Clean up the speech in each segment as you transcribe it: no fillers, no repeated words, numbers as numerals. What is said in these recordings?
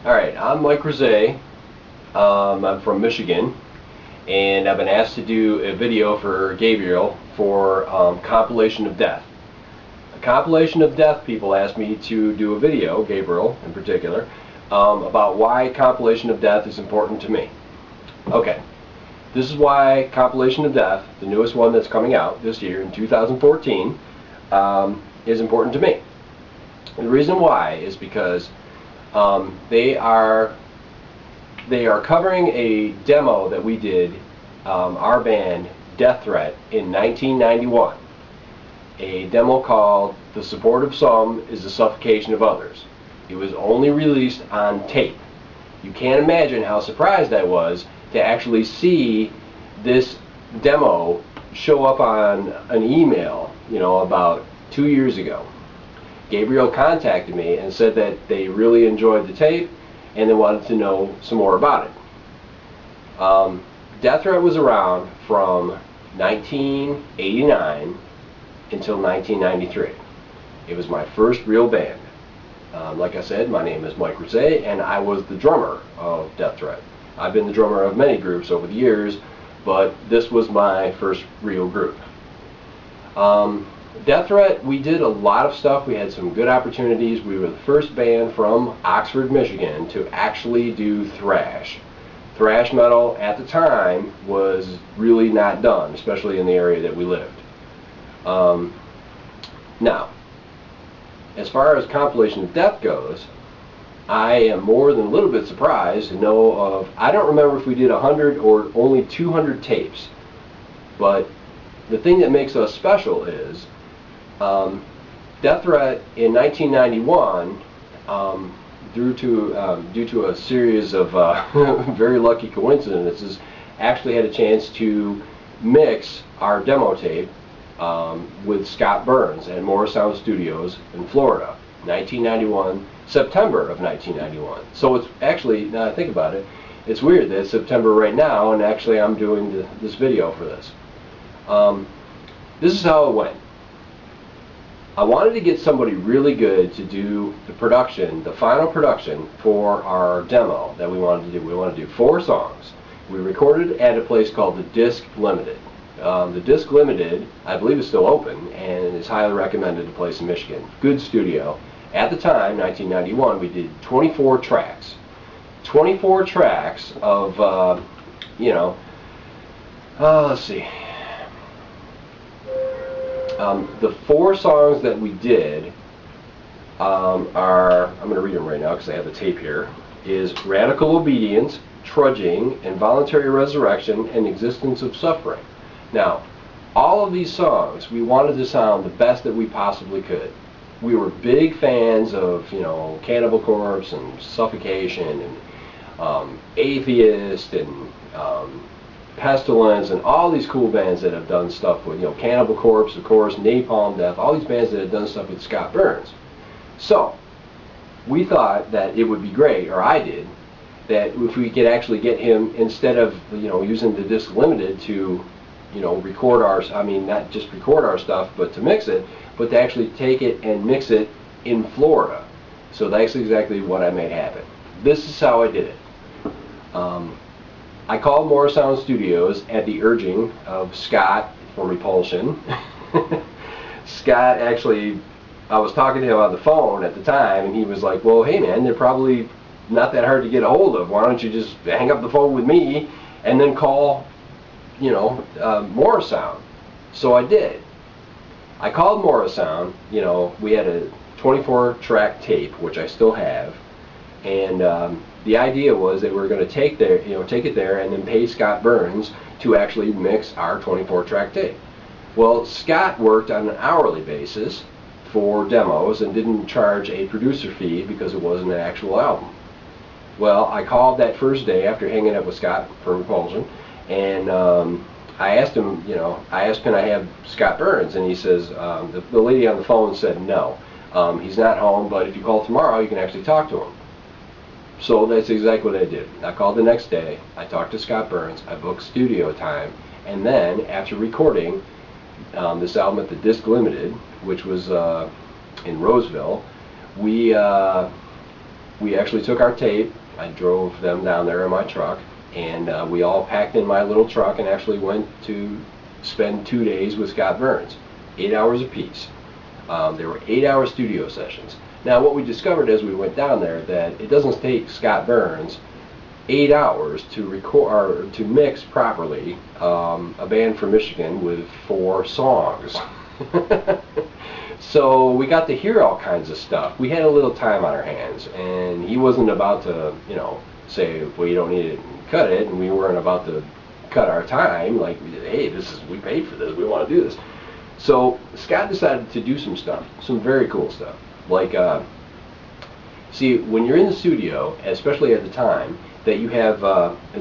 Alright, I'm Mike Rosé. I'm from Michigan, and I've been asked to do a video for Gabriel for Compilation of Death. A Compilation of Death people asked me to do a video, Gabriel in particular, about why Compilation of Death is important to me. Okay, this is why Compilation of Death, the newest one that's coming out this year in 2014, is important to me. The reason why is because they are covering a demo that we did, our band Death Threat, in 1991. A demo called "The Support of Some is the Suffocation of Others." It was only released on tape. You can't imagine how surprised I was to actually see this demo show up on an email, about 2 years ago. Gabriel contacted me and said that they really enjoyed the tape and they wanted to know some more about it. Death Threat was around from 1989 until 1993. It was my first real band. Like I said, my name is Mike Rosé, and I was the drummer of Death Threat. I've been the drummer of many groups over the years, but this was my first real group. Death Threat, we did a lot of stuff. We had some good opportunities. We were the first band from Oxford, Michigan to actually do thrash. Thrash metal at the time was really not done, especially in the area that we lived. Now, as far as Compilation of Death goes, I am more than a little bit surprised to know of, I don't remember if we did 100 or only 200 tapes, but the thing that makes us special is Death Threat in 1991, due to a series of very lucky coincidences, actually had a chance to mix our demo tape with Scott Burns at Morrisound Studios in Florida, 1991, September of 1991. So it's actually, now I think about it, it's weird that it's September right now, and actually I'm doing this video for this. This is how it went. I wanted to get somebody really good to do the production, the final production for our demo that we wanted to do. We wanted to do 4 songs. We recorded at a place called the Disc Limited. The Disc Limited, I believe, is still open and is highly recommended, a place in Michigan. Good studio. At the time, 1991, we did 24 tracks. 24 tracks of, let's see. The 4 songs that we did are, I'm going to read them right now because I have the tape here, is Radical Obedience, Trudging, Involuntary Resurrection, and Existence of Suffering. Now, all of these songs, we wanted to sound the best that we possibly could. We were big fans of, Cannibal Corpse and Suffocation and Atheist and Pestilence and all these cool bands that have done stuff with, Cannibal Corpse, of course, Napalm Death, all these bands that have done stuff with Scott Burns. So, we thought that it would be great, or I did, that if we could actually get him, instead of, using the Disc Limited to, record our, not just record our stuff, but to mix it, but to actually take it and mix it in Florida. So that's exactly what I made happen. This is how I did it. I called Morrisound Studios at the urging of Scott from Repulsion. Scott actually, I was talking to him on the phone at the time, and he was like, well, hey man, they're probably not that hard to get a hold of. Why don't you just hang up the phone with me and then call, Morrisound. So I did. I called Morrisound. We had a 24-track tape, which I still have, and the idea was that we were going to take it there and then pay Scott Burns to actually mix our 24-track tape. Well, Scott worked on an hourly basis for demos and didn't charge a producer fee because it wasn't an actual album. Well, I called that first day after hanging up with Scott from Repulsion, and I asked him, can I have Scott Burns? And he says, the lady on the phone said no. He's not home, but if you call tomorrow, you can actually talk to him. So that's exactly what I did. I called the next day, I talked to Scott Burns, I booked studio time, and then after recording this album at the Disc Limited, which was in Roseville, we we actually took our tape. I drove them down there in my truck, and we all packed in my little truck and actually went to spend 2 days with Scott Burns, 8 hours apiece. There were 8-hour studio sessions. Now, what we discovered as we went down there, that it doesn't take Scott Burns 8 hours to record or to mix properly a band from Michigan with 4 songs. So we got to hear all kinds of stuff. We had a little time on our hands, and he wasn't about to, you know, say, well, you don't need it and cut it, and we weren't about to cut our time. Like, hey, we paid for this, we want to do this. So Scott decided to do some stuff, some very cool stuff. Like, see, when you're in the studio, especially at the time, that you have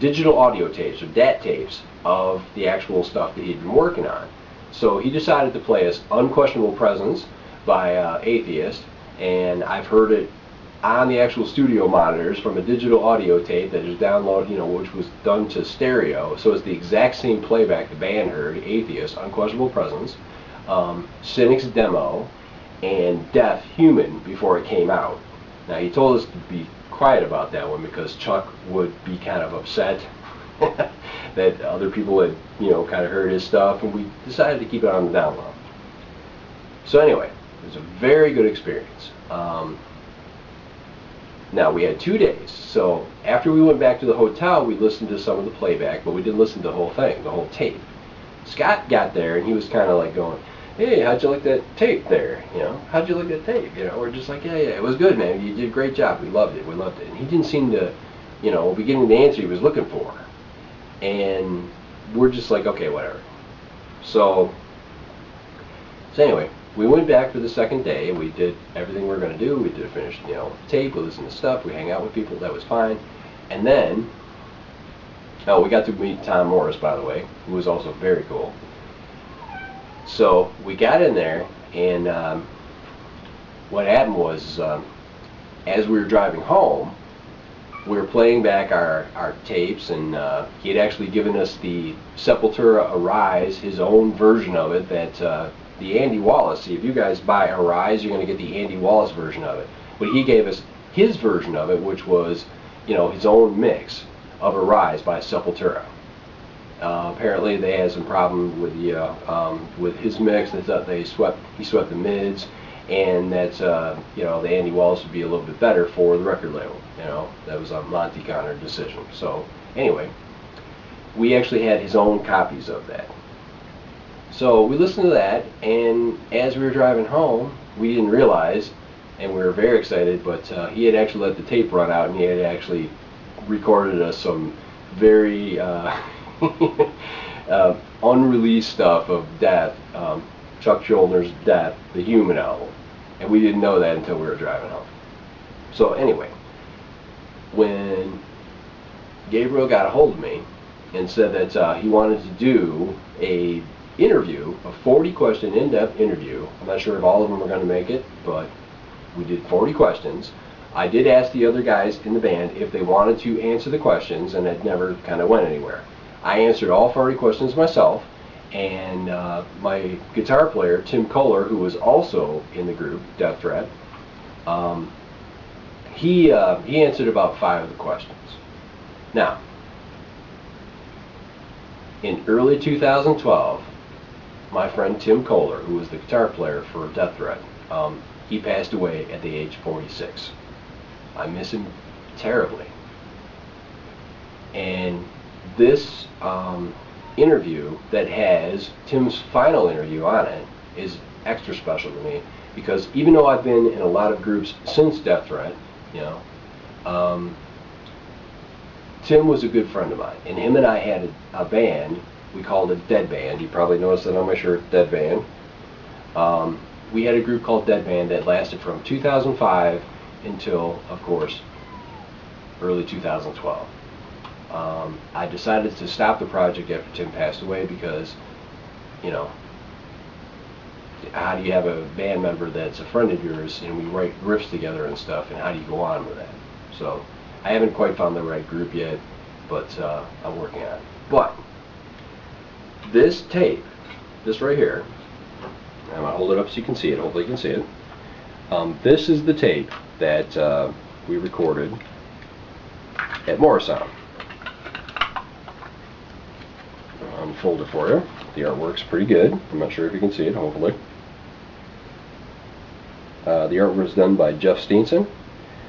digital audio tapes or DAT tapes of the actual stuff that he'd been working on. So he decided to play us Unquestionable Presence by Atheist, and I've heard it on the actual studio monitors from a digital audio tape that is downloaded, you know, which was done to stereo. So it's the exact same playback the band heard, Atheist, Unquestionable Presence, Cynic's Demo, and Deaf Human before it came out. Now, he told us to be quiet about that one because Chuck would be kind of upset that other people had, you know, kind of heard his stuff, and we decided to keep it on the down low. So anyway, it was a very good experience. Now, we had 2 days, so after we went back to the hotel, we listened to some of the playback, but we didn't listen to the whole thing, the whole tape. Scott got there, and he was kind of like going, hey, how'd you like that tape there? You know, how'd you like that tape? You know, we're just like, yeah, it was good, man. You did a great job. We loved it. And he didn't seem to, you know, be getting the answer he was looking for. And we're just like, okay, whatever. So anyway, we went back for the second day, and we did everything we were going to do. We did finish, you know, tape, we listened to stuff, we hang out with people. That was fine. And then, oh, we got to meet Tom Morris, by the way, who was also very cool. So we got in there, and what happened was, as we were driving home, we were playing back our tapes, and he had actually given us the Sepultura Arise, his own version of it, that the Andy Wallace, see, if you guys buy Arise, you're going to get the Andy Wallace version of it. But he gave us his version of it, which was, you know, his own mix of Arise by Sepultura. Apparently they had some problem with the with his mix. They thought he swept the mids, and that you know, the Andy Wallace would be a little bit better for the record label. You know, that was a Monty Connor decision. So anyway, we actually had his own copies of that. So we listened to that, and as we were driving home, we didn't realize, and we were very excited, but he had actually let the tape run out, and he had actually recorded us some very unreleased stuff of Death, Chuck Schuldner's Death, the Human album, and we didn't know that until we were driving home. So anyway, when Gabriel got a hold of me and said that he wanted to do a 40-question in-depth interview. I'm not sure if all of them are going to make it, but we did 40 questions. I did ask the other guys in the band if they wanted to answer the questions, and it never kind of went anywhere. I answered all 40 questions myself, and my guitar player, Tim Kohler, who was also in the group, Death Threat, he answered about 5 of the questions. Now, in early 2012, my friend Tim Kohler, who was the guitar player for Death Threat, he passed away at the age of 46. I miss him terribly. And this interview that has Tim's final interview on it is extra special to me, because even though I've been in a lot of groups since Death Threat, you know, Tim was a good friend of mine, and him and I had a band. We called it Dead Band. You probably noticed that on my shirt, Dead Band. We had a group called Dead Band that lasted from 2005 until, of course, early 2012. I decided to stop the project after Tim passed away because, you know, how do you have a band member that's a friend of yours and we write riffs together and stuff, and how do you go on with that? So I haven't quite found the right group yet, but I'm working on it. But this tape, this right here, I'm going to hold it up so you can see it. Hopefully you can see it. This is the tape that we recorded at Morrisound. I'll unfold it for you. The artwork's pretty good. I'm not sure if you can see it, hopefully. The artwork was done by Jeff Steenson.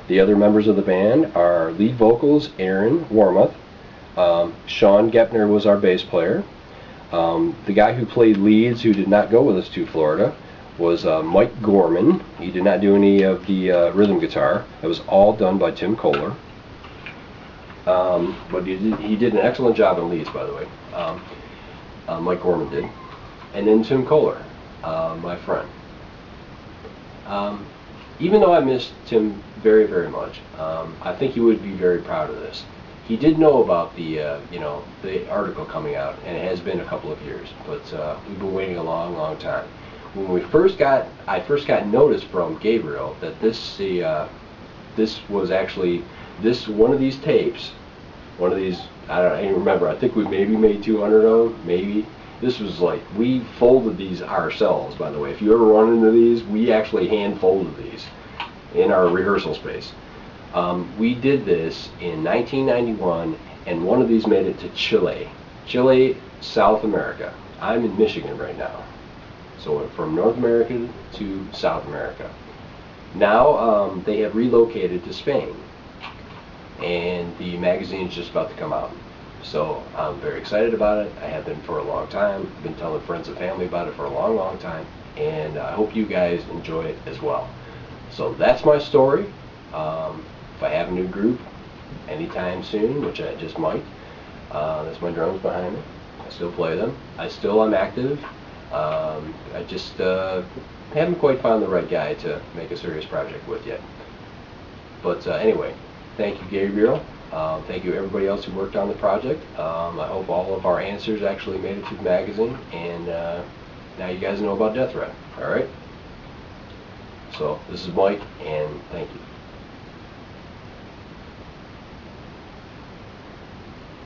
The other members of the band are lead vocals Aaron Warmuth. Sean Gepner was our bass player. The guy who played leads, who did not go with us to Florida, was Mike Gorman. He did not do any of the rhythm guitar. It was all done by Tim Kohler. But he did an excellent job on leads, by the way. Mike Gorman did. And then Tim Kohler, my friend. Even though I missed Tim very, very much, I think he would be very proud of this. He did know about the the article coming out, and it has been a couple of years, but we've been waiting a long, long time. When I first got notice from Gabriel that this was actually one of these tapes, one of these, I don't even remember. I think we maybe made 200 of them, maybe. This was like, we folded these ourselves, by the way. If you ever run into these, we actually hand folded these in our rehearsal space. We did this in 1991, and one of these made it to Chile, South America. I'm in Michigan right now, so from North America to South America. Now they have relocated to Spain, and the magazine is just about to come out. So I'm very excited about it. I have been for a long time. I've been telling friends and family about it for a long, long time, and I hope you guys enjoy it as well. So that's my story. If I have a new group anytime soon, which I just might, that's my drums behind me. I still play them. I still am active. I just haven't quite found the right guy to make a serious project with yet. But anyway, thank you, Gabriel. Thank you everybody else who worked on the project. I hope all of our answers actually made it to the magazine, and now you guys know about Death Threat. Alright? So, this is Mike, and thank you.